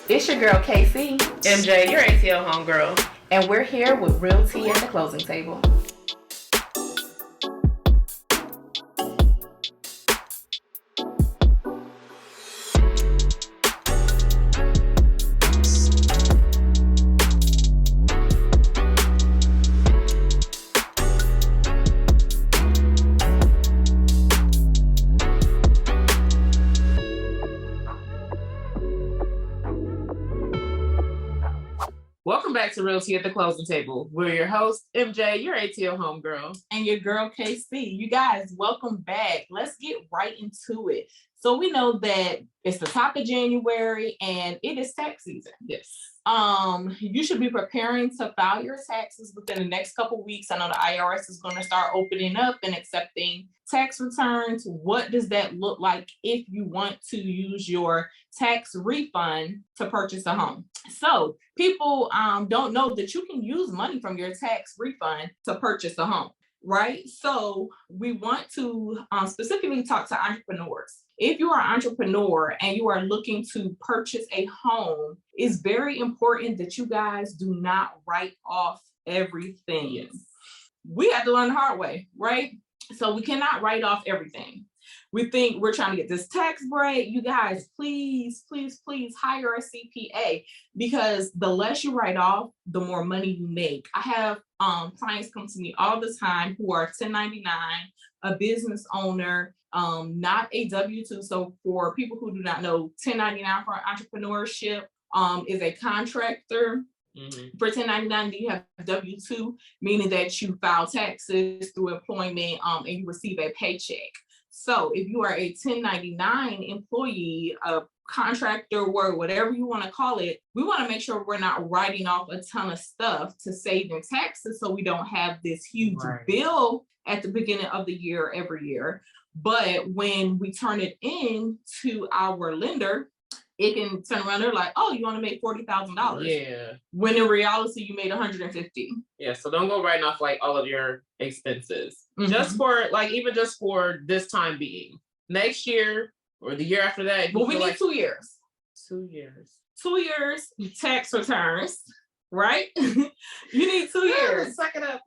It's your girl, KC. MJ, your ATL homegirl. And we're here with Realty at the Closing Table. Welcome back to Realty at the Closing Table. We're your host, MJ, your ATL homegirl. And your girl, KC. You guys, welcome back. Let's get right into it. So we know that it's the top of January and it is tax season. Yes. You should be preparing to file your taxes within the next couple of weeks. I know the IRS is going to start opening up and accepting tax returns. What does that look like if you want to use your tax refund to purchase a home? So people don't know that you can use money from your tax refund to purchase a home, right? So we want to specifically talk to entrepreneurs. If you are an entrepreneur and you are looking to purchase a home, it's very important that you guys do not write off everything. Yes. We had to learn the hard way, right? So we cannot write off everything. We think we're trying to get this tax break. You guys, please, please, please hire a CPA, because the less you write off, the more money you make. I have clients come to me all the time who are 1099, a business owner, not a W-2. So for people who do not know, 1099 for entrepreneurship is a contractor. Mm-hmm. For 1099, you have W-2, meaning that you file taxes through employment and you receive a paycheck. So if you are a 1099 employee, a contractor, or whatever you want to call it, we want to make sure we're not writing off a ton of stuff to save in taxes so we don't have this huge bill at the beginning of the year every year. But when we turn it in to our lender, it can turn around, they're like, oh, you want to make $40,000. Yeah. When in reality, you made $150,000. Yeah, so don't go writing off like all of your expenses. Mm-hmm. Just for this time being. Next year or the year after that. But we need 2 years. 2 years. 2 years tax returns, right? You need 2 years. Suck it up.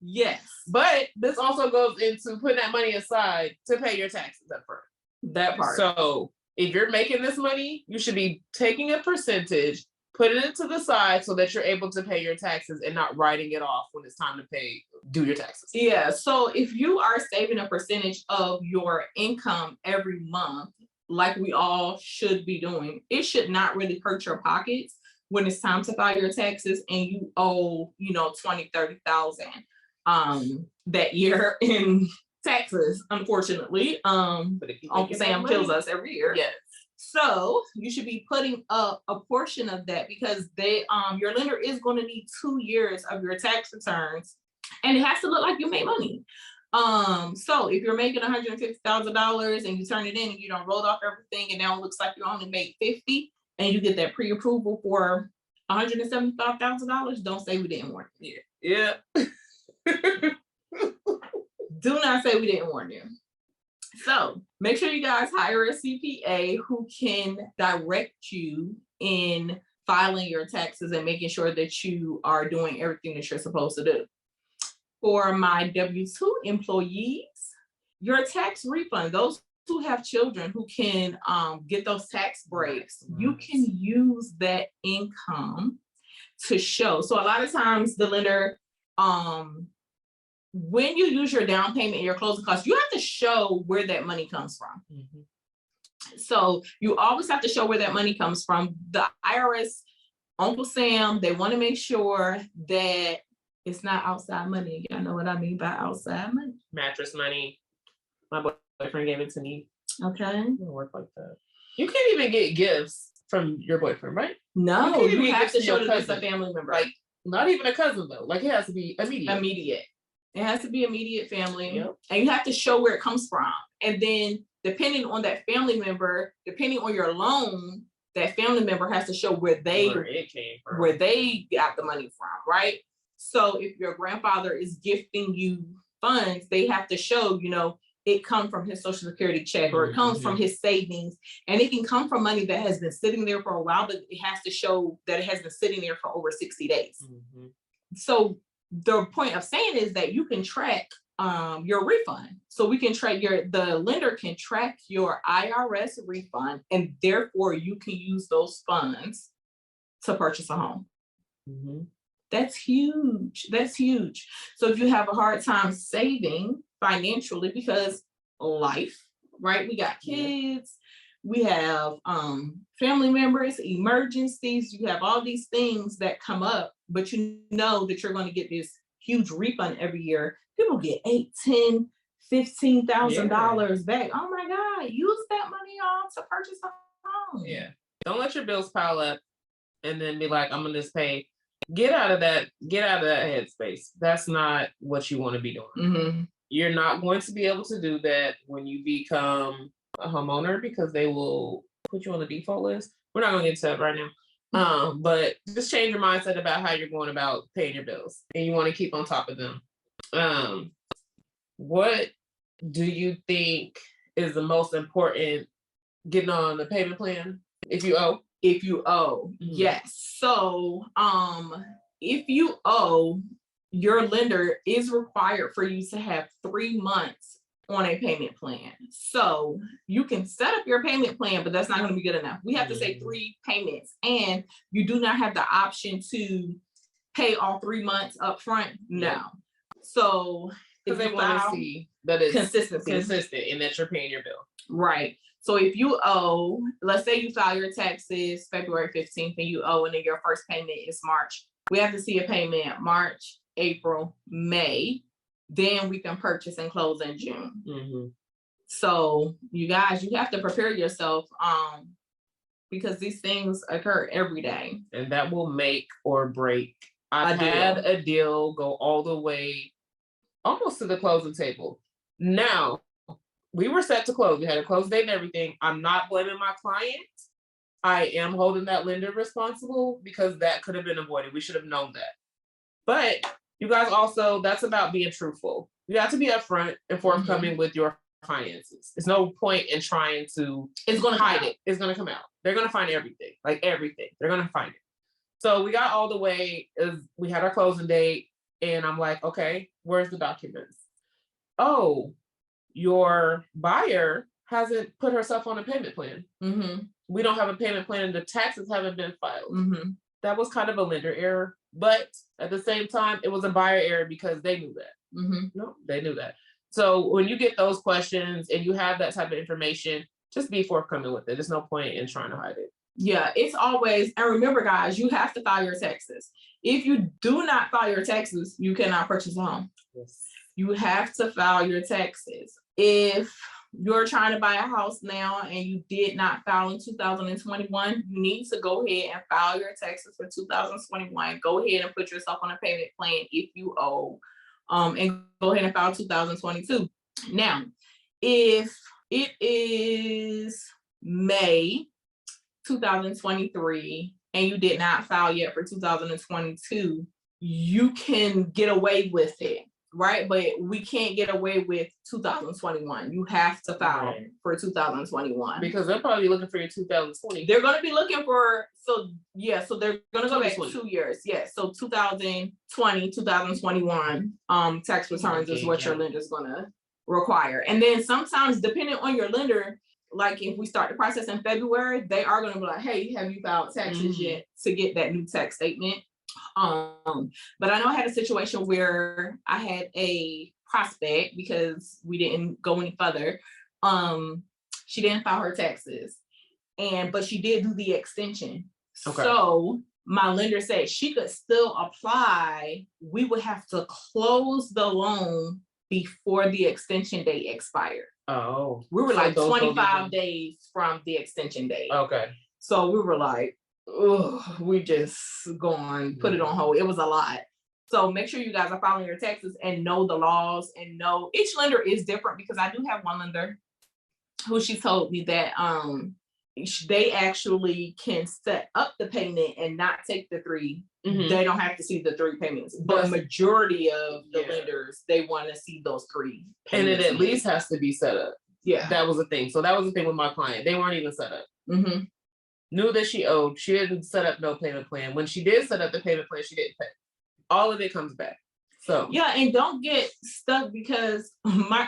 Yes. But this also goes into putting that money aside to pay your taxes up front. That part. So if you're making this money, you should be taking a percentage, putting it to the side so that you're able to pay your taxes and not writing it off when it's time to do your taxes. Yeah. So if you are saving a percentage of your income every month, like we all should be doing, it should not really hurt your pockets when it's time to file your taxes and you owe, $20,000-$30,000 that year in taxes, unfortunately. Uncle Sam kills us every year. Yes. So you should be putting up a portion of that, because your lender is going to need 2 years of your tax returns, and it has to look like you made money. So if you're making $150,000 and you turn it in and you don't roll off everything, and now it looks like you only made $50,000, and you get that pre-approval for $175,000, don't say we didn't warn you. Yeah. Do not say we didn't warn you. So make sure you guys hire a CPA who can direct you in filing your taxes and making sure that you are doing everything that you're supposed to do. For my W-2 employees, your tax refund, those who have children who can get those tax breaks, you can use that income to show. So a lot of times the lender, when you use your down payment and your closing costs, you have to show where that money comes from. Mm-hmm. So you always have to show where that money comes from. The IRS, Uncle Sam, they want to make sure that it's not outside money. Y'all know what I mean by outside money? Mattress money. My boyfriend gave it to me. Okay. It doesn't work like that. You can't even get gifts from your boyfriend, right? No, you have to show that it's a family member. Like, not even a cousin though. Like, it has to be immediate. It has to be immediate family. Yep. And you have to show where it comes from. And then depending on that family member, depending on your loan, that family member has to show where it came from, where they got the money from, right? So if your grandfather is gifting you funds, they have to show, it comes from his Social Security check, or it comes from his savings, and it can come from money that has been sitting there for a while, but it has to show that it has been sitting there for over 60 days. So the point of saying is that you can track your refund. So we can track the lender can track your IRS refund, and therefore you can use those funds to purchase a home. That's huge. That's huge. So if you have a hard time saving financially because life, right? We got kids, we have family members, emergencies, you have all these things that come up, but you know that you're going to get this huge refund every year. People get $8,000, $10,000, $15,000 back. Oh my God, use that money all to purchase a home. Yeah. Don't let your bills pile up and then be like, I'm gonna just pay. Get out of that headspace. That's not what you want to be doing. You're not going to be able to do that when you become a homeowner, because they will put you on the default list. We're not going to get to that right now. But just change your mindset about how you're going about paying your bills, and you want to keep on top of them. What do you think is the most important getting on the payment plan if you owe? If you owe, yes. So if you owe, your lender is required for you to have 3 months on a payment plan. So you can set up your payment plan, but that's not going to be good enough. We have to say 3 payments, and you do not have the option to pay all 3 months up front. No. So because they want to see that it's consistent and that you're paying your bill. Right. So if you owe, let's say you file your taxes February 15th and you owe, and then your first payment is March. We have to see a payment March, April, May. Then we can purchase and close in June. So you guys, you have to prepare yourself because these things occur every day. And that will make or break. I've had a deal go all the way almost to the closing table. Now, we were set to close. We had a close date and everything. I'm not blaming my client. I am holding that lender responsible because that could have been avoided. We should have known that. But you guys also, that's about being truthful. You have to be upfront and forthcoming with your finances. There's no point in trying to hide it. It's going to come out. They're going to find everything, like everything. They're going to find it. So we got all the way, we had our closing date, and I'm like, okay, where's the documents? Oh, your buyer hasn't put herself on a payment plan. We don't have a payment plan, and the taxes haven't been filed. That was kind of a lender error, but at the same time, it was a buyer error because they knew that. No, they knew that. So when you get those questions and you have that type of information, just be forthcoming with it. There's no point in trying to hide it. Yeah, it's always, and remember guys, you have to file your taxes. If you do not file your taxes, you cannot purchase a home. Yes. You have to file your taxes. If you're trying to buy a house now and you did not file in 2021, you need to go ahead and file your taxes for 2021. Go ahead and put yourself on a payment plan if you owe, and go ahead and file 2022. Now, if it is May 2023 and you did not file yet for 2022, you can get away with it, right? But we can't get away with 2021. You have to file for 2021. Because they're probably looking for your 2020. They're going to be looking for, so they're going to go back 2 years. Yes. So 2020, 2021 tax returns is what your lender's going to require. And then sometimes, depending on your lender, like if we start the process in February, they are going to be like, hey, have you filed taxes yet, to get that new tax statement? But I know I had a situation where I had a prospect, because we didn't go any further. She didn't file her taxes, but she did do the extension. Okay. So my lender said she could still apply. We would have to close the loan before the extension date expired. Oh, we were like 25 days from the extension date. Okay. So we were like, oh, we just going put it on hold. It was a lot. So make sure you guys are following your taxes and know the laws, and know each lender is different, because I do have one lender who she told me that they actually can set up the payment and not take the 3. They don't have to see the 3 payments, but majority of the lenders, they want to see those 3 payments. And it at least has to be set up. Yeah, that was the thing. So that was the thing with my client. They weren't even set up. Knew that she owed. She didn't set up no payment plan. When she did set up the payment plan, she didn't pay. All of it comes back. So yeah, and don't get stuck, because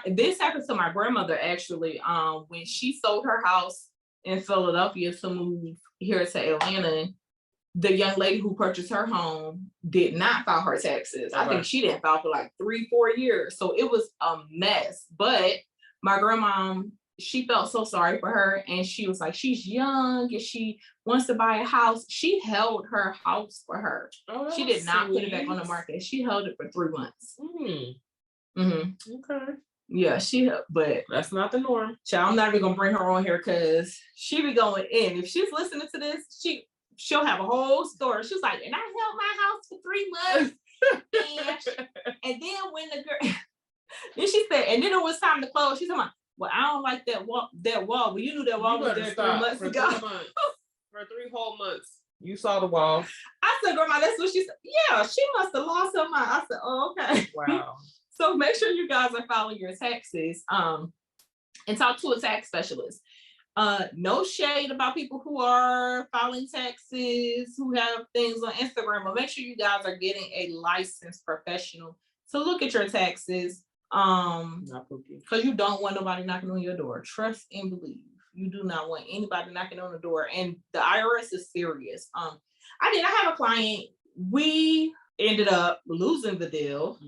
this happened to my grandmother actually. When she sold her house in Philadelphia to move here to Atlanta, the young lady who purchased her home did not file her taxes. I think she didn't file for like 3-4 years. So it was a mess. But my grandma, she felt so sorry for her, and she was like, she's young and she wants to buy a house. She held her house for her. She did not put it back on the market. She held it for 3 months. Okay. Yeah, but that's not the norm. Child, I'm not even gonna bring her on here because she be going in. If she's listening to this, she'll have a whole story. She's like, and I held my house for 3 months. and then when the girl, then she said, and then it was time to close. She's like, well, I don't like that wall. Well, you knew that wall was there 3 months ago. 3 months. For 3 whole months. You saw the wall. I said, Grandma, that's what she said. Yeah, she must have lost her mind. I said, oh, okay. Wow. So make sure you guys are filing your taxes, and talk to a tax specialist. No shade about people who are filing taxes, who have things on Instagram, but make sure you guys are getting a licensed professional to look at your taxes. Because you don't want nobody knocking on your door. Trust and believe. You do not want anybody knocking on the door, and the IRS is serious. I have a client. We ended up losing the deal.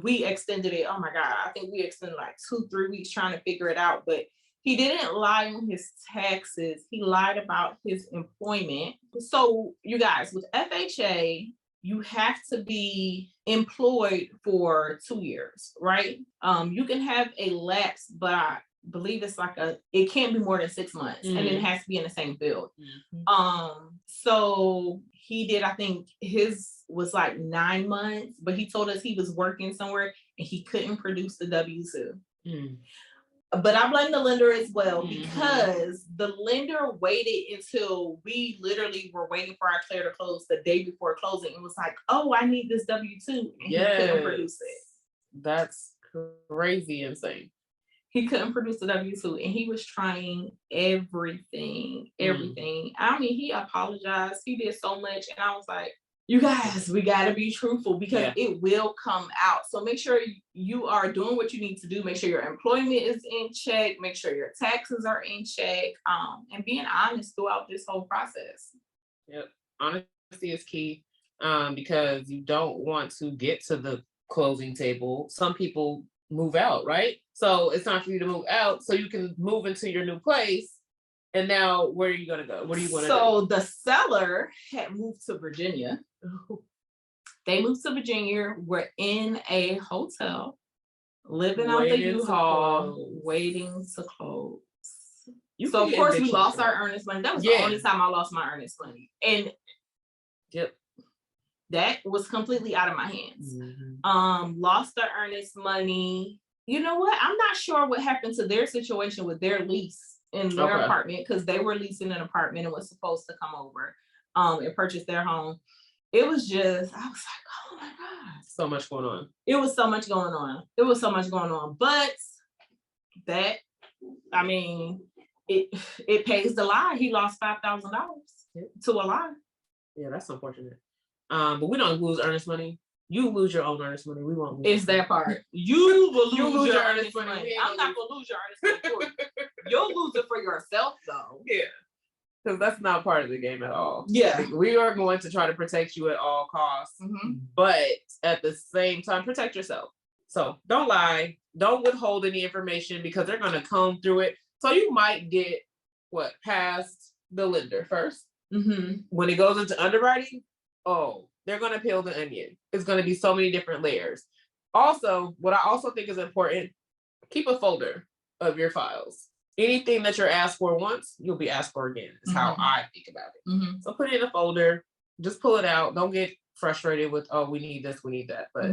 We extended it. Oh my God, I think we extended like 2-3 weeks trying to figure it out, but he didn't lie on his taxes. He lied about his employment. So you guys, with FHA, you have to be employed for 2 years, right? You can have a lapse, but I believe it's like it can't be more than 6 months, and it has to be in the same field. So he did, I think his was like 9 months, but he told us he was working somewhere and he couldn't produce the W-2. But I blame the lender as well, because the lender waited until we literally were waiting for our clear to close the day before closing. It was like, oh, I need this W-2, and he couldn't produce it. That's crazy insane. He couldn't produce the W-2, and he was trying everything. I mean, he apologized. He did so much, and I was like, you guys, we got to be truthful, because it will come out. So make sure you are doing what you need to do. Make sure your employment is in check. Make sure your taxes are in check, and being honest throughout this whole process. Yep. Honesty is key, because you don't want to get to the closing table. Some people move out, right? So it's time for you to move out so you can move into your new place. And now, where are you going to go? What are you going to do? So the seller had moved to Virginia. They moved to Virginia. We're in a hotel, living out the U-Haul, waiting to close. So of course we lost our earnest money. That was the only time I lost my earnest money, and that was completely out of my hands. Lost the earnest money. You know what? I'm not sure what happened to their situation with their lease in their apartment, because they were leasing an apartment and was supposed to come over and purchase their home. It was just, I was like, oh my God. So much going on. It was so much going on. But that, I mean, it pays the lie. He lost $5,000 to a lie. Yeah, that's unfortunate. But we don't lose earnest money. You lose your own earnest money. We won't lose. It's that part. You will lose your earnest money. I'm not going to lose your earnest money for you. You'll lose it for yourself, though. Yeah. Because that's not part of the game at all. Yeah. Like, we are going to try to protect you at all costs. But at the same time, protect yourself. So don't lie. Don't withhold any information, because they're going to comb through it. So you might get past the lender first. When it goes into underwriting, they're going to peel the onion. It's going to be so many different layers. Also, what I also think is important, keep a folder of your files. Anything that you're asked for once, you'll be asked for again, is how I think about it. So put it in a folder, just pull it out. Don't get frustrated with, we need this, we need that. But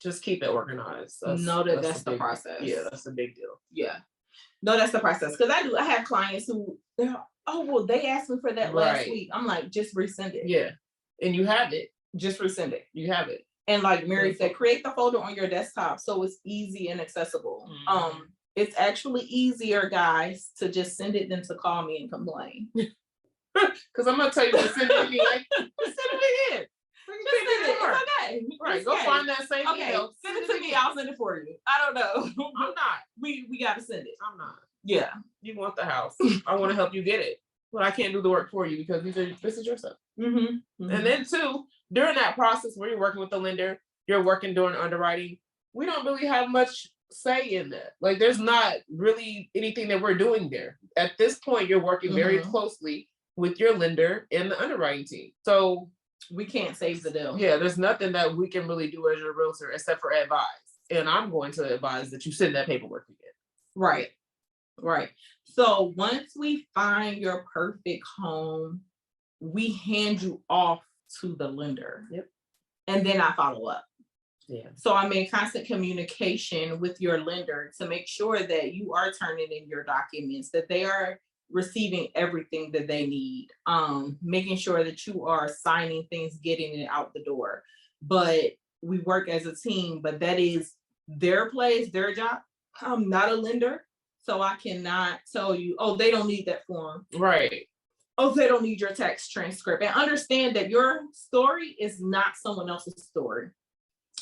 just keep it organized. Know that's the process. Yeah, that's a big deal. Yeah. No, that's the process. Because I have clients who they're, oh, well, they asked me for that last Right. week. I'm like, just resend it. Yeah. And you have it. Just resend it. You have it. And like Mary said, create the folder on your desktop so it's easy and accessible. It's actually easier, guys, to just send it than to call me and complain. Because I'm gonna tell you to send it to me, like, send it again. Just send it. It's okay. Right. It's Go okay. find that same Okay, email. send it to me. I'll send it for you. I don't know. I'm not. We gotta send it. I'm not. Yeah. You want the house. I want to help you get it. But I can't do the work for you because this is your stuff. And then too, during that process where you're working with the lender, you're working during underwriting, we don't really have much say in that. Like there's not really anything that we're doing there. At this point, you're working very closely with your lender and the underwriting team. So we can't save the deal. Yeah, there's nothing that we can really do as your realtor except for advise. And I'm going to advise that you send that paperwork again. Right. Right. So once we find your perfect home, we hand you off to the lender. Yep. And then I follow up. Yeah. So I'm in constant communication with your lender to make sure that you are turning in your documents, that they are receiving everything that they need, making sure that you are signing things, getting it out the door. But we work as a team, but that is their place, their job. I'm not a lender, so I cannot tell you, oh, they don't need that form. Right. Oh, they don't need your tax transcript. And understand that your story is not someone else's story.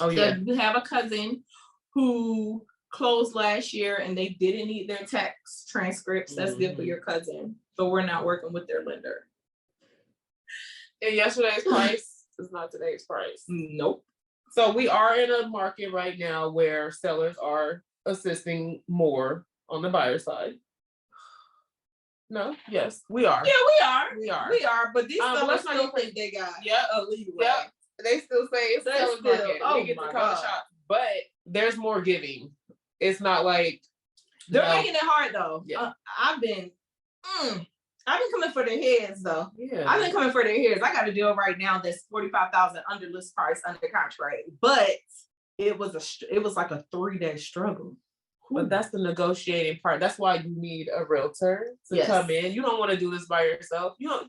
Oh, yeah. So you have a cousin who closed last year and they didn't need their tax transcripts. That's good for your cousin, but we're not working with their lender. And yesterday's price is not today's price. Nope. So we are in a market right now where sellers are assisting more on the buyer side. No, yes, we are. Yeah, we are. We are. We are, but these sellers let's not still get- think they got Yeah, a leeway. yeah. They still say it's They're seller's still- market. oh We get my to call the God. shop, but there's more giving. It's not like They're no. making it hard though. Yeah. I've been coming for their heads though. Yeah. I've been coming for their heads. I got a deal right now that's $45,000 under list price under contract, but it was like a 3-day struggle. But that's the negotiating part. That's why you need a realtor to Yes. come in. You don't want to do this by yourself. Your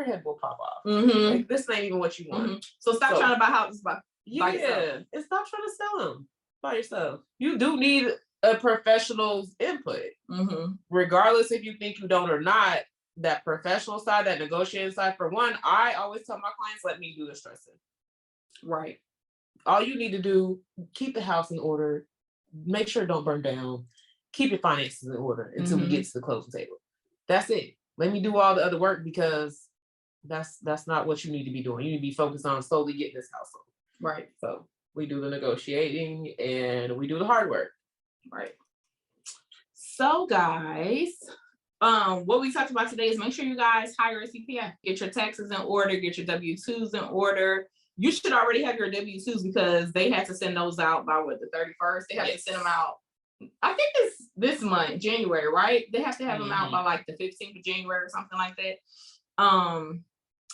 head will pop off. Mm-hmm. Like this ain't even what you want. So stop So- trying to buy houses by Yeah, yourself. and stop trying to sell them by yourself. You do need a professional's input, regardless if you think you don't or not. That professional side, that negotiating side. For one, I always tell my clients, let me do the stressing. Right. All you need to do, keep the house in order. Make sure it don't burn down. Keep your finances in order until we get to the closing table. That's it. Let me do all the other work because that's not what you need to be doing. You need to be focused on solely getting this house sold. Right. So we do the negotiating and we do the hard work. Right. So guys, what we talked about today is make sure you guys hire a CPA. Get your taxes in order, get your W-2s in order. You should already have your W-2s because they had to send those out by the 31st. They have to send them out. I think it's this month, January, right? They have to have them out by like the 15th of January or something like that.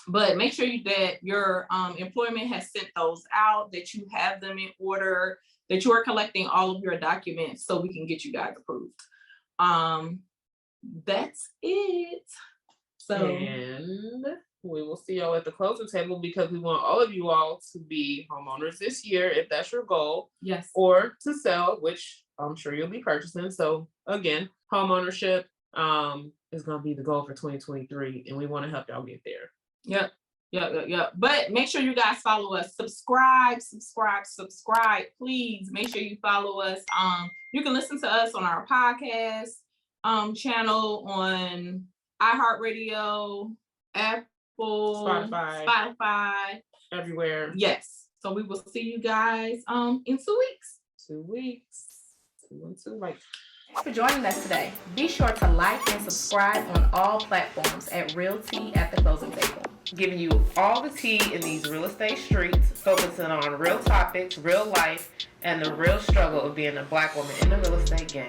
But make sure that your employment has sent those out, that you have them in order, that you are collecting all of your documents so we can get you guys approved. That's it. So And we will see y'all at the closing table because we want all of you all to be homeowners this year if that's your goal. yes. Or to sell, which I'm sure you'll be purchasing. So again, homeownership is going to be the goal for 2023 and we want to help y'all get there. Yep. But make sure you guys follow us. Subscribe. Please make sure you follow us. You can listen to us on our podcast channel on iHeartRadio, Apple, Spotify, everywhere. Yes. So we will see you guys in 2 weeks. 2 weeks. 2 and 2, like. Thanks for joining us today. Be sure to like and subscribe on all platforms at Realty at the Closing Table, giving you all the tea in these real estate streets, focusing on real topics, real life, and the real struggle of being a Black woman in the real estate game.